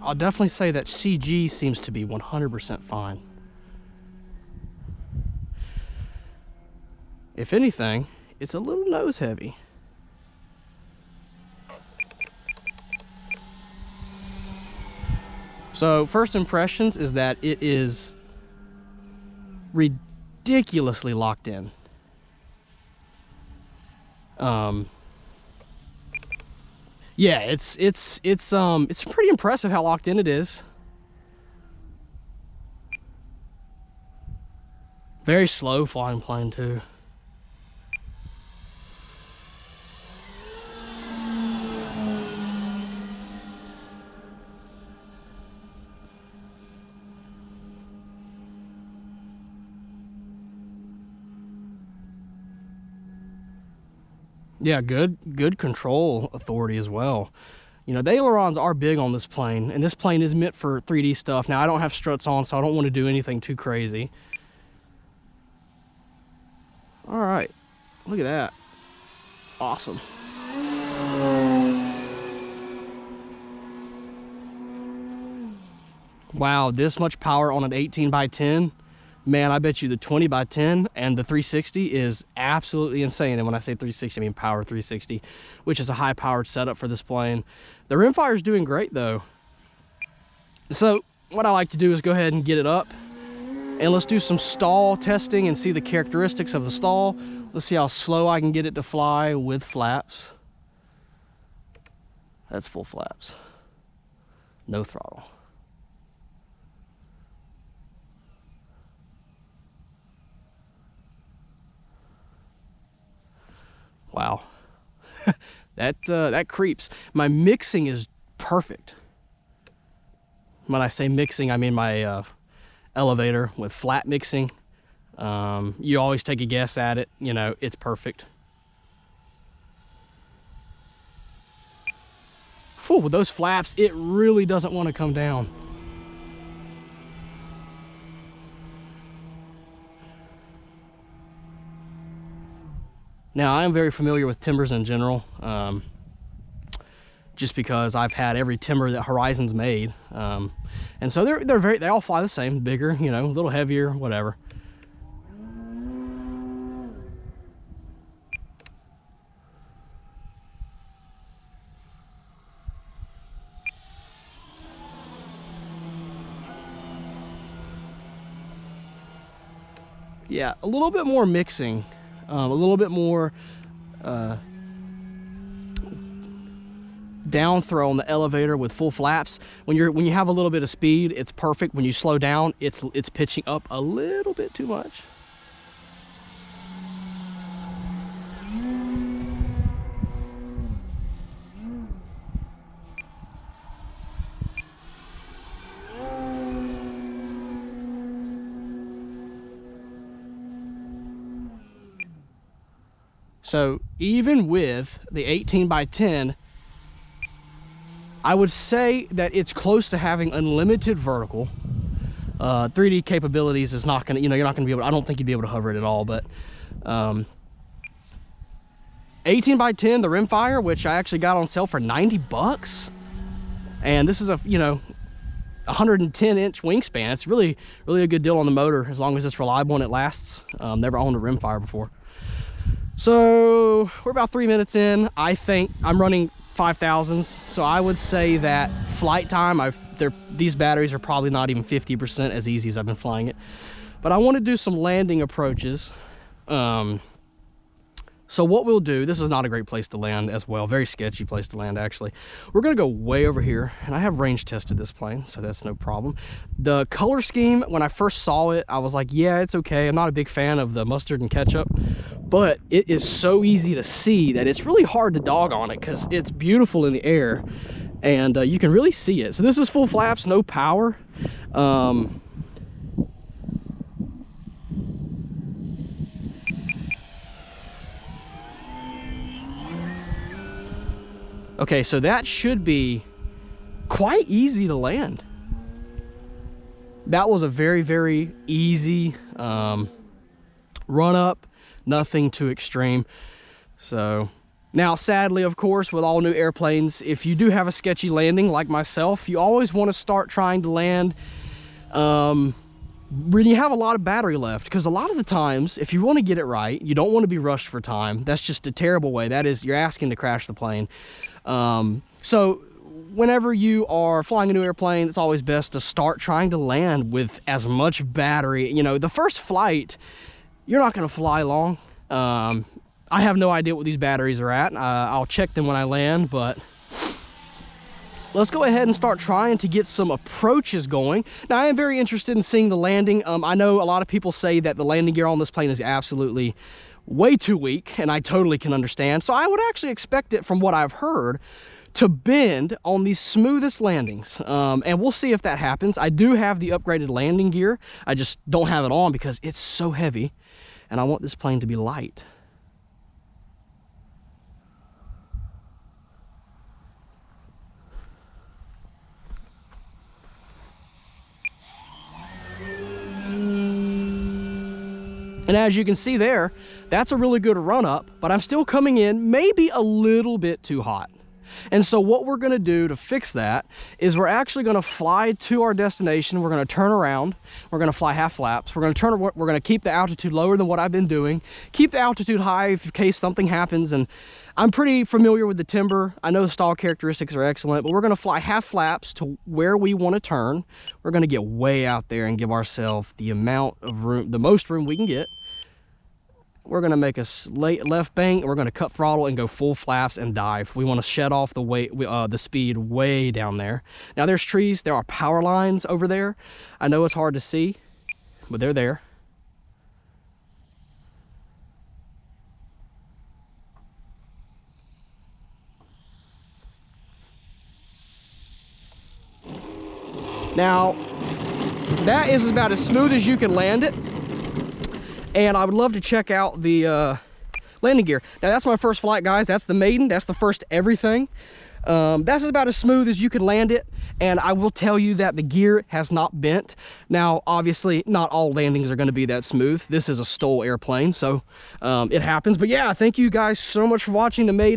I'll definitely say that CG seems to be 100% fine. If anything, it's a little nose heavy. So first impressions is that it is ridiculously locked in. Yeah, it's pretty impressive how locked in it is. Very slow flying plane too. Yeah, good control authority as well. You know, the ailerons are big on this plane, and this plane is meant for 3D stuff. Now, I don't have struts on, so I don't want to do anything too crazy. All right, look at that. Awesome. Wow, this much power on an 18x10. Man, I bet you the 20x10 and the 360 is absolutely insane. And when I say 360, I mean power 360, which is a high-powered setup for this plane. The rimfire is doing great, though. So what I like to do is go ahead and get it up, and let's do some stall testing and see the characteristics of the stall. Let's see how slow I can get it to fly with flaps. That's full flaps. No throttle. Wow, that creeps. My mixing is perfect. When I say mixing, I mean my elevator with flat mixing. You always take a guess at it. You know, it's perfect. Whew, with those flaps, it really doesn't want to come down. Now, I am very familiar with timbers in general, just because I've had every timber that Horizon's made, and so they all fly the same, bigger, you know, a little heavier, whatever. Yeah, a little bit more mixing. A little bit more down throw on the elevator with full flaps. When you have a little bit of speed, it's perfect. When you slow down, it's pitching up a little bit too much. So even with the 18x10, I would say that it's close to having unlimited vertical. 3D capabilities is not gonna, you know, you're not gonna be able to, I don't think you'd be able to hover it at all, but 18x10, the rimfire, which I actually got on sale for 90 bucks. And this is a, you know, 110-inch wingspan. It's really a good deal on the motor as long as it's reliable and it lasts. Never owned a rimfire before. So we're about 3 minutes in. I think I'm running 5,000s, so I would say that flight time, these batteries are probably not even 50% as easy as I've been flying it. But I want to do some landing approaches. So what we'll do, this is not a great place to land as well, very sketchy place to land actually. We're gonna go way over here, and I have range tested this plane, so that's no problem. The color scheme, when I first saw it, I was like, yeah, it's okay. I'm not a big fan of the mustard and ketchup, but it is so easy to see that it's really hard to dog on it because it's beautiful in the air, and you can really see it. So this is full flaps, no power. Okay, so that should be quite easy to land. That was a very easy run up, nothing too extreme. So Now, sadly, of course, with all new airplanes, if you do have a sketchy landing like myself, you always want to start trying to land when you have a lot of battery left, because a lot of the times, if you want to get it right, you don't want to be rushed for time. That's just a terrible way. That is, you're asking to crash the plane. So whenever you are flying a new airplane, it's always best to start trying to land with as much battery. You know, the first flight, you're not going to fly long. I have no idea what these batteries are at. I'll check them when I land, but let's go ahead and start trying to get some approaches going. Now, I am very interested in seeing the landing. I know a lot of people say that the landing gear on this plane is absolutely way too weak, and I totally can understand. So I would actually expect it, from what I've heard, to bend on the smoothest landings. And we'll see if that happens. I do have the upgraded landing gear. I just don't have it on because it's so heavy, and I want this plane to be light. And as you can see there, that's a really good run up, but I'm still coming in maybe a little bit too hot. And so what we're gonna do to fix that is we're actually gonna fly to our destination. We're gonna turn around. We're gonna fly half flaps. We're gonna keep the altitude lower than what I've been doing. Keep the altitude high in case something happens. And I'm pretty familiar with the timber. I know the stall characteristics are excellent, but we're gonna fly half flaps to where we wanna turn. We're gonna get way out there and give ourselves the amount of room, the most room we can get. We're gonna make a left bank, and we're gonna cut throttle and go full flaps and dive. We wanna shed off the speed way down there. Now there's trees, there are power lines over there. I know it's hard to see, but they're there. Now, that is about as smooth as you can land it. And I would love to check out the landing gear. Now, that's my first flight, guys. That's the Maiden. That's the first everything. That's about as smooth as you can land it. And I will tell you that the gear has not bent. Now, obviously, not all landings are going to be that smooth. This is a STOL airplane, so it happens. But yeah, thank you guys so much for watching the Maiden.